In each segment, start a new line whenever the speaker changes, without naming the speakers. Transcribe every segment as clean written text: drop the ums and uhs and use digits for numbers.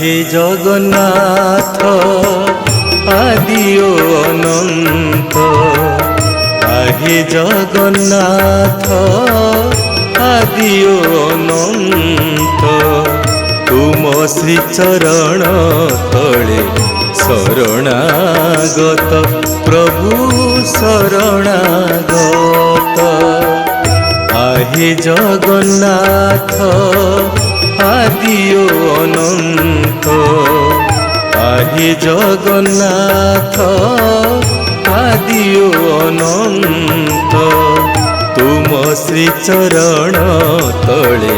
हे जगन्नाथ आदि अनंत, हे जगन्नाथ आदि अनंत, तुम श्री चरण तले शरणागत प्रभु शरणागत। हे जगन्नाथ आदि अनंत, हे जगन्नाथ आदि अनंत, तुम श्री चरण तले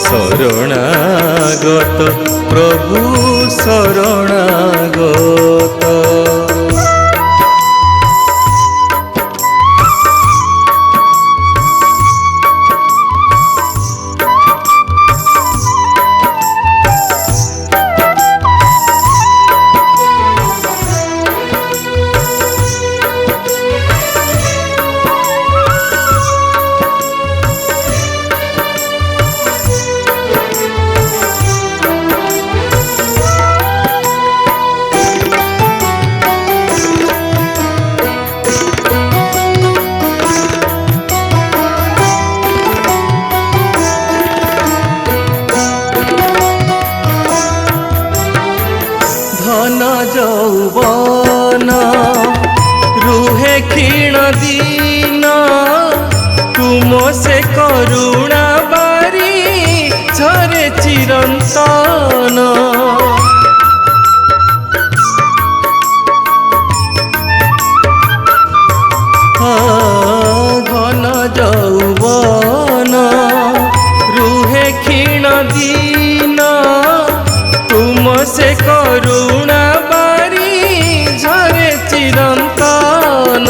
शरणागत प्रभु शरणागत। धन यौवन रुहे क्षीण दीन, तुम से करुणा बारी झरे चिरंतन। धन यौवन रुहे क्षीण दीन, तुम से करुणा बारी झरे चिरंतन।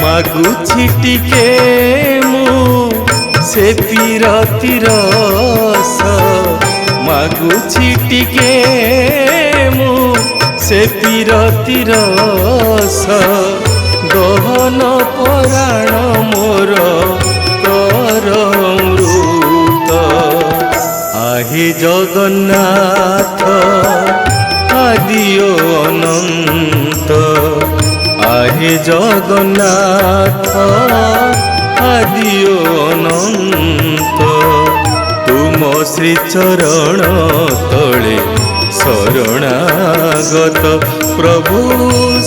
मागुछि टिके मु से पीरति रस, मागुछि टिके मु से पीरति रस, गहन पराण मोर कर मृत। हे जगन्नाथ आदि अनंत, हे जगन्नाथ आदि अनंत, तुम श्री चरण तले शरणागत प्रभु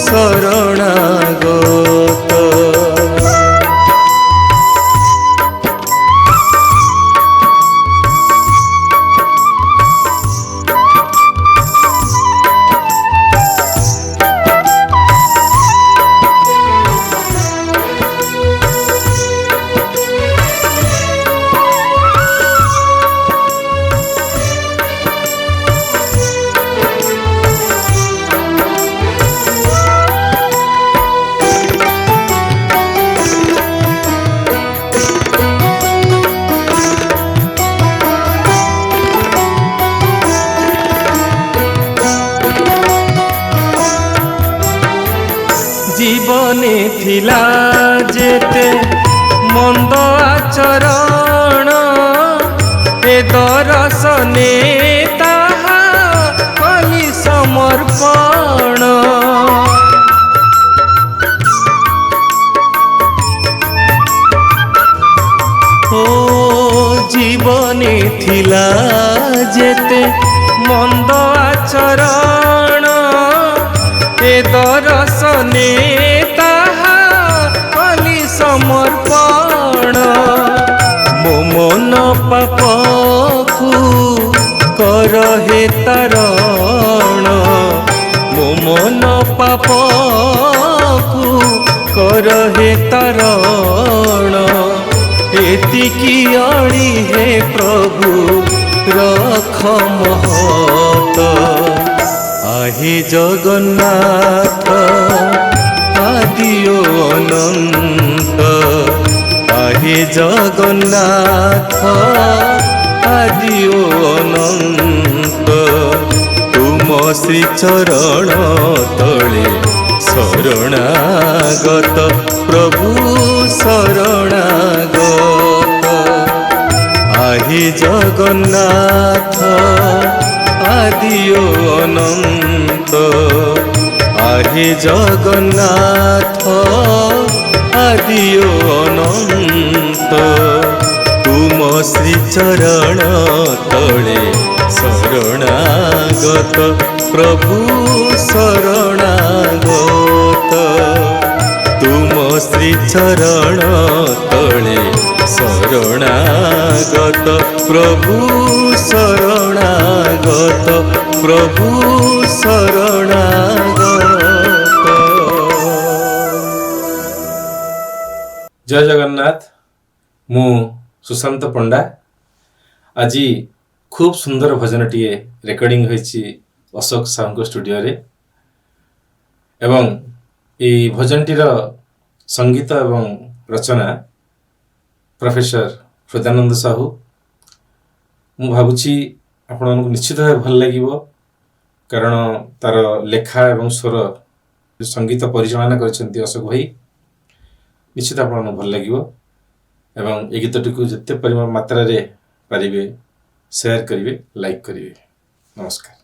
शरणागत। जीवने थिला जेते मंद आचरण, ए दर्शने ताहा कली समर्पण। ओ जीवने थिला जेते मंद आचरण, ए दर्शने ताहा कली समर्पण। मो मन पापकु कर हे तारण, मो मन पापकु कर हे तारण। एतिकी अड़ी हे प्रभु रख महत। हे जगन्नाथ आदि अनंत, हे जगन्नाथ आदि अनंत, तुम श्री चरण तले शरणागत प्रभु शरणागत। हे जगन्नाथ आदियो अनंत आहे जगन्नाथ आदियो अनंत तुम श्री चरण तले शरणागत प्रभु शरणागत तुम श्री चरण तले शरणागत प्रभु शरणागत प्रभु शरणागत।
जय जगन्नाथ। मु सुशांत पंडा। आज खूब सुंदर भजन टीए रेकर्डिंग होइछि अशोक साहू स्टूडियो रे एवं ये भजन टीर संगीत एवं रचना प्रोफेसर हृदयानंद साहू। मु भावुछि आपण निश्चित भाव भल लागिवो कारण तार लेखा एवं स्वर संगीत परिचालना करछन्ती अशोक भाई। निश्चित आपण भल लागिवो एवं ए गीतटी को जिते परिमाण मात्रा रे पारिबे शेयर करिवे लाइक करिवे। नमस्कार।